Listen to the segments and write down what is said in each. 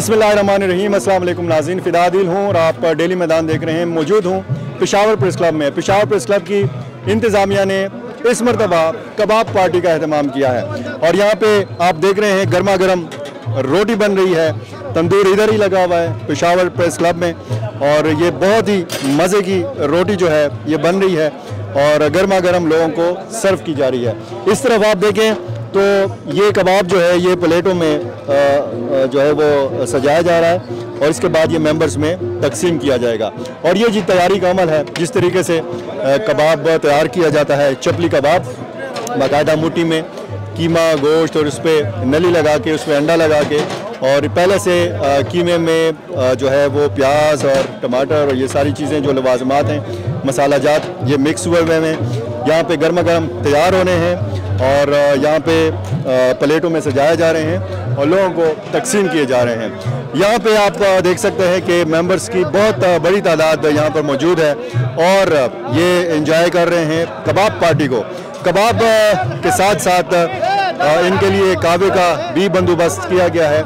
बिस्मिल्लाहिर्रहमानिर्रहीम। अस्सलाम वालेकुम नाज़रीन, फ़िदा दिल हूँ और आप डेली मैदान देख रहे हैं। मौजूद हूँ पेशावर प्रेस क्लब में। पेशावर प्रेस क्लब की इंतज़ामिया ने इस मरतबा कबाब पार्टी का अहतमाम किया है और यहाँ पे आप देख रहे हैं गर्मा गर्म रोटी बन रही है। तंदूर इधर ही लगा हुआ है पेशावर प्रेस क्लब में और ये बहुत ही मज़े की रोटी जो है ये बन रही है और गर्मा गर्म लोगों को सर्व की जा रही है। इस तरफ आप देखें तो ये कबाब जो है ये प्लेटों में जो है वो सजाया जा रहा है और इसके बाद ये मेंबर्स में तकसीम किया जाएगा। और ये जी तैयारी का अमल है, जिस तरीके से कबाब तैयार किया जाता है। चपली कबाब बाकायदा मुट्ठी में कीमा गोश्त और उस पर नली लगा के उसमें अंडा लगा के और पहले से कीमे में जो है वो प्याज और टमाटर और ये सारी चीज़ें जो लवाजमात हैं मसाला जात ये मिक्स हुए हुए हैं। यहाँ पे गर्मा गर्म तैयार होने हैं और यहाँ पे प्लेटों में सजाए जा रहे हैं और लोगों को तकसीम किए जा रहे हैं। यहाँ पे आप देख सकते हैं कि मेंबर्स की बहुत बड़ी तादाद यहाँ पर मौजूद है और ये एंजॉय कर रहे हैं कबाब पार्टी को। कबाब के साथ साथ इनके लिए कावे का भी बंदोबस्त किया गया है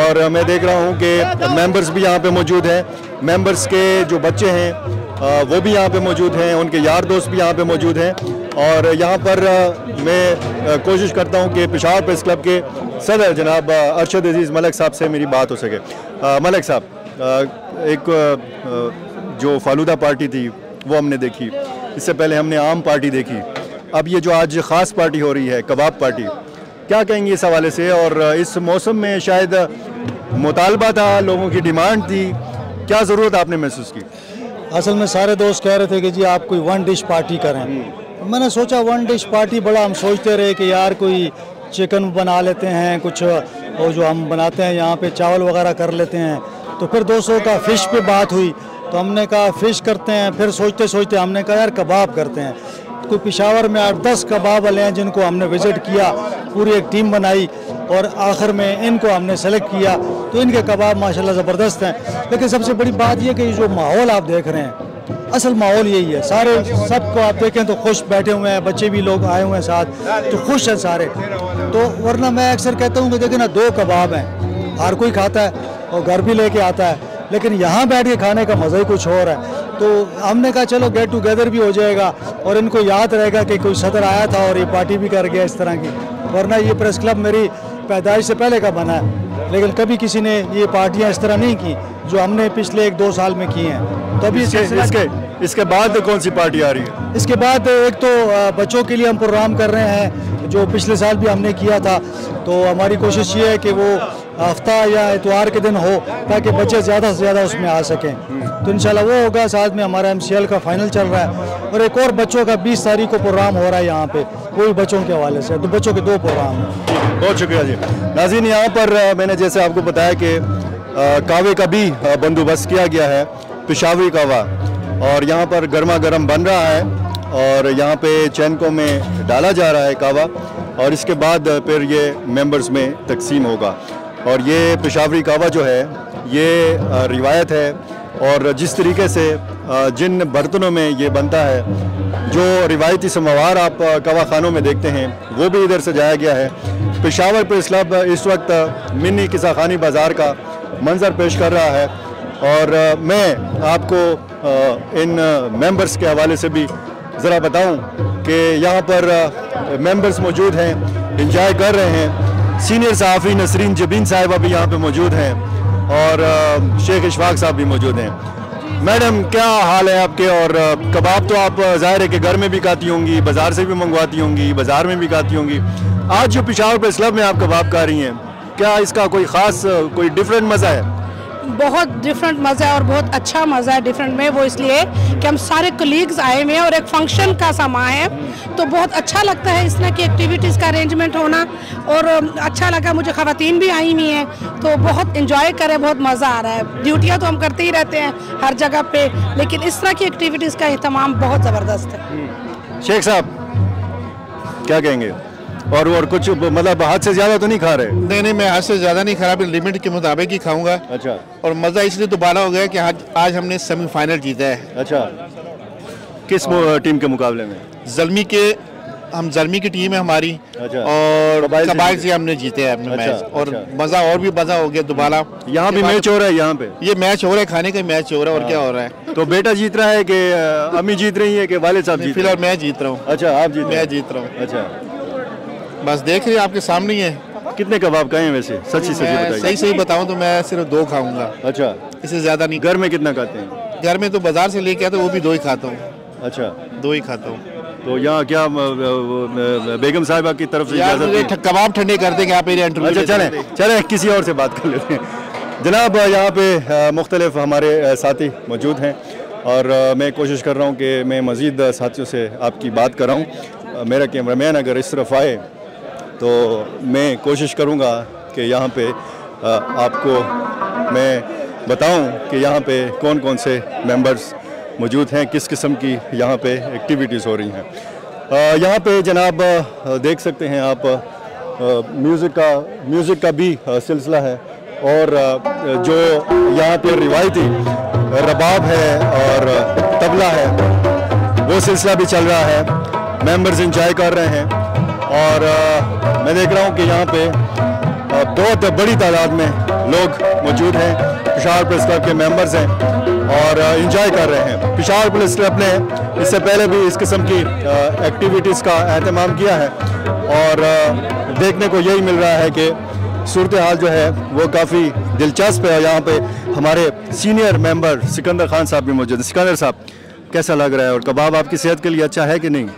और मैं देख रहा हूँ कि मेंबर्स भी यहाँ पे मौजूद हैं। मेंबर्स के जो बच्चे हैं वो भी यहाँ पे मौजूद हैं, उनके यार दोस्त भी यहाँ पे मौजूद हैं और यहाँ पर मैं कोशिश करता हूँ कि पेशावर प्रेस क्लब के सदर जनाब अरशद अजीज़ मलिक साहब से मेरी बात हो सके। मलिक साहब, एक जो फालूदा पार्टी थी वो हमने देखी, इससे पहले हमने आम पार्टी देखी, अब ये जो आज ख़ास पार्टी हो रही है कबाब पार्टी, क्या कहेंगे इस हवाले से? और इस मौसम में शायद मुतालबा था, लोगों की डिमांड थी, क्या ज़रूरत आपने महसूस की? असल में सारे दोस्त कह रहे थे कि जी आप कोई वन डिश पार्टी करें। मैंने सोचा वन डिश पार्टी बड़ा हम सोचते रहे कि यार कोई चिकन बना लेते हैं, कुछ वो जो हम बनाते हैं यहाँ पे चावल वगैरह कर लेते हैं। तो फिर दोस्तों का फ़िश पे बात हुई तो हमने कहा फ़िश करते हैं। फिर सोचते सोचते हमने कहा यार कबाब करते हैं। तो पेशावर में 8-10 कबाब वाले हैं जिनको हमने विज़िट किया, पूरी एक टीम बनाई और आखिर में इनको हमने सेलेक्ट किया। तो इनके कबाब माशाल्लाह ज़बरदस्त हैं। लेकिन सबसे बड़ी बात यह कि जो माहौल आप देख रहे हैं, असल माहौल यही है। सारे सबको आप देखें तो खुश बैठे हुए हैं, बच्चे भी लोग आए हुए हैं साथ, तो खुश हैं सारे। तो वरना मैं अक्सर कहता हूँ कि देखें ना, 2 कबाब हैं, हर कोई खाता है और घर भी लेके आता है, लेकिन यहाँ बैठ के खाने का मज़ा ही कुछ और है। तो हमने कहा चलो गेट टुगेदर भी हो जाएगा और इनको याद रहेगा कि कोई सदर आया था और ये पार्टी भी कर गया इस तरह की। वरना ये प्रेस क्लब मेरी पैदाइश से पहले का बना है, लेकिन कभी किसी ने ये पार्टियाँ इस तरह नहीं की जो हमने पिछले 1-2 साल में की हैं। तो अभी इसके बाद कौन सी पार्टी आ रही है? इसके बाद एक तो बच्चों के लिए हम प्रोग्राम कर रहे हैं जो पिछले साल भी हमने किया था। तो हमारी कोशिश ये है कि वो हफ्ता या इतवार के दिन हो ताकि बच्चे ज़्यादा से ज़्यादा उसमें आ सकें। तो इंशाल्लाह वो होगा। साथ में हमारा MCL का फाइनल चल रहा है और एक और बच्चों का 20 तारीख को प्रोग्राम हो रहा है यहाँ पे, वो भी बच्चों के हवाले से। तो बच्चों के 2 प्रोग्राम हैं। बहुत शुक्रिया जी। नाज़रीन, यहाँ पर मैंने जैसे आपको बताया कि कावे का भी बंदोबस्त किया गया है, पेशावरी कावा, और यहाँ पर गर्मा गर्म बन रहा है और यहाँ पे चैनकों में डाला जा रहा है कावा और इसके बाद फिर ये मेंबर्स में तकसीम होगा। और ये पेशावरी कावा जो है ये रिवायत है और जिस तरीके से जिन बर्तनों में ये बनता है, जो रिवायती समवार आप कवा खानों में देखते हैं वो भी इधर सजाया गया है। पेशावर प्रेस क्लब इस वक्त मिनी किसाखानी बाज़ार का मंजर पेश कर रहा है और मैं आपको इन मेंबर्स के हवाले से भी ज़रा बताऊं कि यहाँ पर मेंबर्स मौजूद हैं, एंजॉय कर रहे हैं। सीनियर सहाफ़ी नसरीन जबीन साहिबा भी यहाँ पे मौजूद हैं और शेख इशफाक साहब भी मौजूद हैं। मैडम, क्या हाल है आपके? और कबाब तो आप ज़ाहिर है कि घर में भी खाती होंगी, बाज़ार से भी मंगवाती होंगी, बाज़ार में भी खाती होंगी। आज जो पेशावर प्रेस क्लब में आप कबाब खा रही हैं, क्या इसका कोई ख़ास कोई डिफरेंट मज़ा है? बहुत डिफरेंट मज़ा है और बहुत अच्छा मज़ा है डिफरेंट में। वो इसलिए कि हम सारे कलीग्स आए हुए हैं और एक फंक्शन का समा है, तो बहुत अच्छा लगता है इस तरह की एक्टिविटीज़ का अरेंजमेंट होना और अच्छा लगा। मुझे ख़वातीन भी आई हुई हैं तो बहुत इंजॉय करें, बहुत मज़ा आ रहा है। ड्यूटियाँ तो हम करते ही रहते हैं हर जगह पे, लेकिन इस तरह की एक्टिविटीज़ का अहतमाम बहुत ज़बरदस्त है। शेख साहब, क्या कहेंगे? और कुछ मतलब हद से ज़्यादा तो नहीं खा रहे? नहीं, मैं हद से ज़्यादा नहीं खा रहा, लिमिट के मुताबिक ही खाऊंगा। अच्छा। और मज़ा इसलिए दोबारा हो गया कि आज हमने सेमीफाइनल जीता है। अच्छा, किस टीम के मुकाबले में? ज़ल्मी के हम जर्मी की टीम है हमारी। अच्छा। और कबाइल से हमने जीते हैं अपने मैच। और अच्छा। मज़ा और भी मज़ा हो गया दोबारा। यहाँ भी मैच हो रहा है, यहाँ पे ये मैच हो रहा है, खाने का मैच हो रहा है और क्या हो रहा है। तो बेटा जीत रहा है कि अम्मी जीत रही है कि वालिद साहब जीत रहे फिलहाल मैं जीत रहा हूँ। अच्छा, आप जीत रहे मैं हैं। जीत रहा हूँ। अच्छा, बस देख रहे हैं आपके सामने ही है। कितने कबाब खाए हैं वैसे, सच्ची सच्ची मैं बताइए। सही बताऊँ तो मैं सिर्फ 2 खाऊंगा, अच्छा, इससे ज़्यादा नहीं। घर में कितना खाते हैं? घर में तो बाजार से लेके आता वो भी 2 ही खाता हूँ। अच्छा, 2 ही खाता हूँ। तो यहाँ क्या बेगम साहिबा की तरफ से यार इजाजत मुझे कबाब ठंडे कर देंगे आप मेरे इंटरव्यू। अच्छा, चलें किसी और से बात कर लेते हैं। जनाब, यहाँ पे मुख्तलिफ हमारे साथी मौजूद हैं और मैं कोशिश कर रहा हूँ कि मैं मज़ीद साथियों से आपकी बात कर रहा हूँ। मेरा कैमरामैन अगर इस तरफ आए तो मैं कोशिश करूँगा कि यहाँ पे आपको मैं बताऊँ कि यहाँ पे कौन कौन से मेंबर्स मौजूद हैं, किस किस्म की यहाँ पे एक्टिविटीज़ हो रही हैं। यहाँ पे जनाब देख सकते हैं आप म्यूज़िक का भी सिलसिला है और जो यहाँ पे रिवायती रबाब है और तबला है वो सिलसिला भी चल रहा है। मेंबर्स इंजॉय कर रहे हैं और मैं देख रहा हूँ कि यहाँ पे बहुत बड़ी तादाद में लोग मौजूद हैं। पेशावर प्रेस क्लब के मेंबर्स हैं और इंजॉय कर रहे हैं। पेशावर प्रेस क्लब ने इससे पहले भी इस किस्म की एक्टिविटीज़ का एहतमाम किया है और देखने को यही मिल रहा है कि सूरत हाल जो है वो काफ़ी दिलचस्प है। और यहाँ पे हमारे सीनियर मेंबर सिकंदर खान साहब भी मौजूद हैं। सिकंदर साहब, कैसा लग रहा है और कबाब आपकी सेहत के लिए अच्छा है कि नहीं?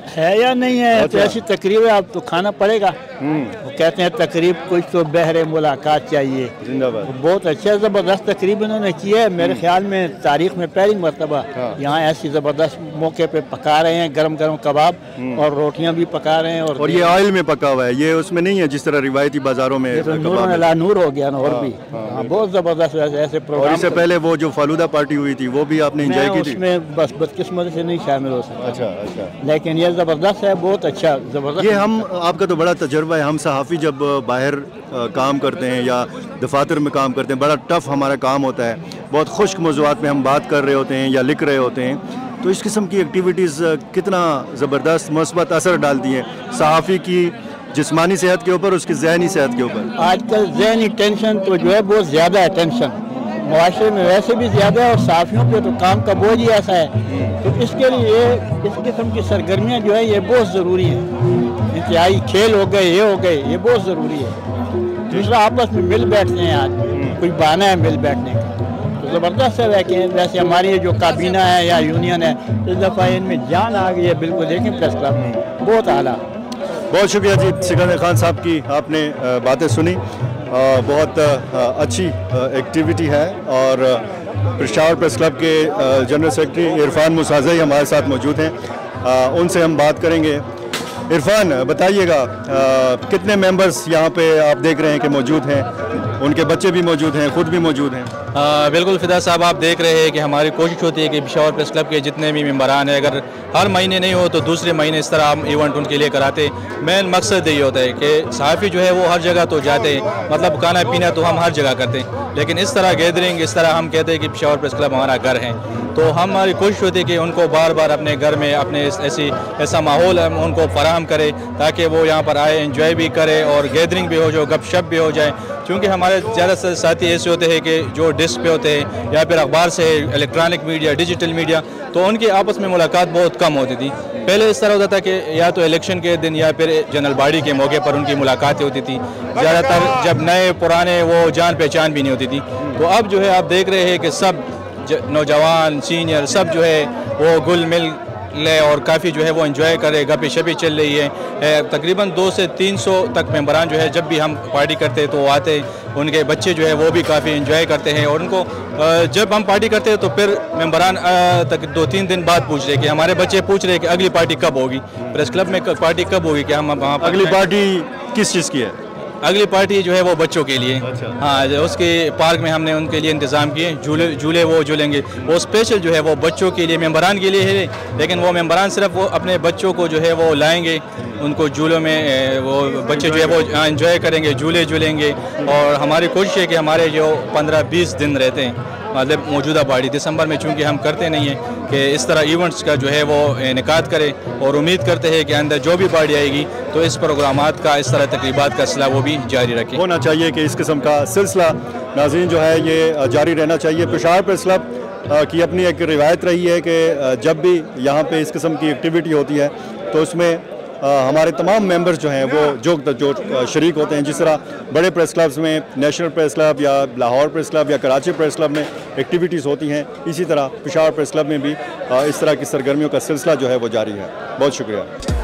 है या नहीं है? अच्छा। तो ऐसी तकरीब है, आप तो खाना पड़ेगा। वो कहते हैं तकरीब कुछ तो बहरे मुलाकात चाहिए। जिंदाबाद। बहुत अच्छा ज़बरदस्त तकरीब इन्होंने की है। मेरे ख्याल में तारीख में पहली मरतबा यहाँ ऐसी ज़बरदस्त मौके पे पका रहे हैं गरम गरम कबाब और रोटियाँ भी पका रहे हैं। और ये ऑयल में पका हुआ है, ये उसमें नहीं है जिस तरह रिवायती बाज़ारों में तो नूर कबाब है। अला नूर हो गया ना। और भी बहुत ज़बरदस्त ऐसे और प्रोग्राम। इससे पहले वो जो फालूदा पार्टी हुई थी वो भी आपने एंजॉय की थी? उसमें बस बदकिस्मती से नहीं शामिल हो सकता। अच्छा, लेकिन ये ज़बरदस्त है, बहुत अच्छा ज़बरदस्त। ये हम आपका तो बड़ा तजर्बा है। हम सहाफ़ी जब बाहर काम करते हैं या दफातर में काम करते हैं, बड़ा टफ हमारा काम होता है। बहुत खुश्क मौज़ूआत में हम बात कर रहे होते हैं या लिख रहे होते हैं, तो इस किस्म की एक्टिविटीज़ कितना ज़बरदस्त मस्बत असर डालती हैं सहाफ़ी की जिस्मानी सेहत के ऊपर, उसकी ज़हनी सेहत के ऊपर। आजकल ज़हनी टेंशन तो जो है बहुत ज़्यादा है। टेंशन मुआशरे में वैसे भी ज़्यादा है और साफियों पे तो काम का बोझ ही ऐसा है। तो इसके लिए इस किस्म की सरगर्मियाँ जो है ये बहुत ज़रूरी है। इंतहाई खेल हो गए, ये हो गए, ये बहुत ज़रूरी है। दूसरा आपस में मिल बैठते हैं, आज कोई बहाना है मिल बैठने का, तो ज़बरदस्त है। वैसे हमारी ये जो काबीना है या यूनियन है, इस दफ़ा इनमें जान आ गई है। बिल्कुल देखें प्रेस क्लब में बहुत आला। बहुत शुक्रिया जी सिकंदर खान साहब की, आपने बातें सुनी। बहुत अच्छी एक्टिविटी है और पेशावर प्रेस क्लब के जनरल सेक्रेटरी इरफान मुसाज़ई हमारे साथ मौजूद हैं। उनसे हम बात करेंगे। इरफान, बताइएगा कितने मेंबर्स यहाँ पे आप देख रहे हैं कि मौजूद हैं? उनके बच्चे भी मौजूद हैं, खुद भी मौजूद हैं? बिल्कुल फिदा साहब, आप देख रहे हैं कि हमारी कोशिश होती है कि पेशावर प्रेस क्लब के जितने भी मेंबरान हैं, अगर हर महीने नहीं हो तो दूसरे महीने इस तरह हम इवेंट उनके लिए कराते हैं। मेन मकसद यही होता है कि सहाफ़ी जो है वो हर जगह तो जाते हैं, मतलब खाना पीना तो हम हर जगह करते हैं, लेकिन इस तरह गैदरिंग, इस तरह हम कहते हैं कि पेशावर प्रेस क्लब हमारा घर है। तो हमारी कोशिश होती है कि उनको बार बार अपने घर में अपने ऐसा माहौल हम उनको फराहम करें ताकि वो यहाँ पर आए, एंजॉय भी करें और गैदरिंग भी हो जाए, गपशप भी हो जाए। क्योंकि हमारे ज़्यादा साथी ऐसे होते हैं कि जो डिस्क पे होते हैं या फिर अखबार से, इलेक्ट्रॉनिक मीडिया, डिजिटल मीडिया, तो उनकी आपस में मुलाकात बहुत कम होती थी। पहले इस तरह होता था कि या तो इलेक्शन के दिन या फिर जनरल बॉडी के मौके पर उनकी मुलाकातें होती थी। ज़्यादातर जब नए पुराने वो जान पहचान भी नहीं होती थी। तो अब जो है आप देख रहे हैं कि सब नौजवान सीनियर सब जो है वो गुल मिल ले और काफ़ी जो है वो एंजॉय करे, गपी शपी चल रही है। तकरीबन 200 से 300 तक मेंबरान जो है जब भी हम पार्टी करते हैं तो वो आते हैं। उनके बच्चे जो है वो भी काफ़ी एंजॉय करते हैं और उनको जब हम पार्टी करते हैं तो फिर मेंबरान तक 2-3 दिन बाद पूछ रहे कि हमारे बच्चे पूछ रहे कि अगली पार्टी कब होगी, प्रेस क्लब में पार्टी कब होगी, कि हम वहाँ पर अगली पार्टी किस चीज़ की है? अगली पार्टी जो है वो बच्चों के लिए। अच्छा। हाँ, उसके पार्क में हमने उनके लिए इंतज़ाम किए, झूले वो झूलेंगे। वो स्पेशल जो है वो बच्चों के लिए, मेंबरान के लिए है, लेकिन वो मेंबरान सिर्फ वो अपने बच्चों को जो है वो लाएंगे उनको झूलों में, वो बच्चे जो है वो एंजॉय करेंगे, झूले झूलेंगे। और हमारी कोशिश है कि हमारे जो 15-20 दिन रहते हैं, मतलब मौजूदा पार्टी दिसंबर में चूँकि हम करते नहीं हैं, कि इस तरह इवेंट्स का जो है वो इनेकाद करें, और उम्मीद करते हैं कि अंदर जो भी पार्टी आएगी तो इस प्रोग्रामात का, इस तरह तकरीबात का सिलसिला वो भी जारी रखें। होना चाहिए कि इस किस्म का सिलसिला नाज़रीन जो है ये जारी रहना चाहिए। पेशावर प्रेस क्लब की अपनी एक रिवायत रही है कि जब भी यहाँ पे इस किस्म की एक्टिविटी होती है तो उसमें हमारे तमाम मेंबर्स जो हैं वो जो शरीक होते हैं। जिस तरह बड़े प्रेस क्लब्स में नेशनल प्रेस क्लब या लाहौर प्रेस क्लब या कराची प्रेस क्लब में एक्टिविटीज़ होती हैं, इसी तरह पेशावर प्रेस क्लब में भी इस तरह की सरगर्मियों का सिलसिला जो है वो जारी है। बहुत शुक्रिया।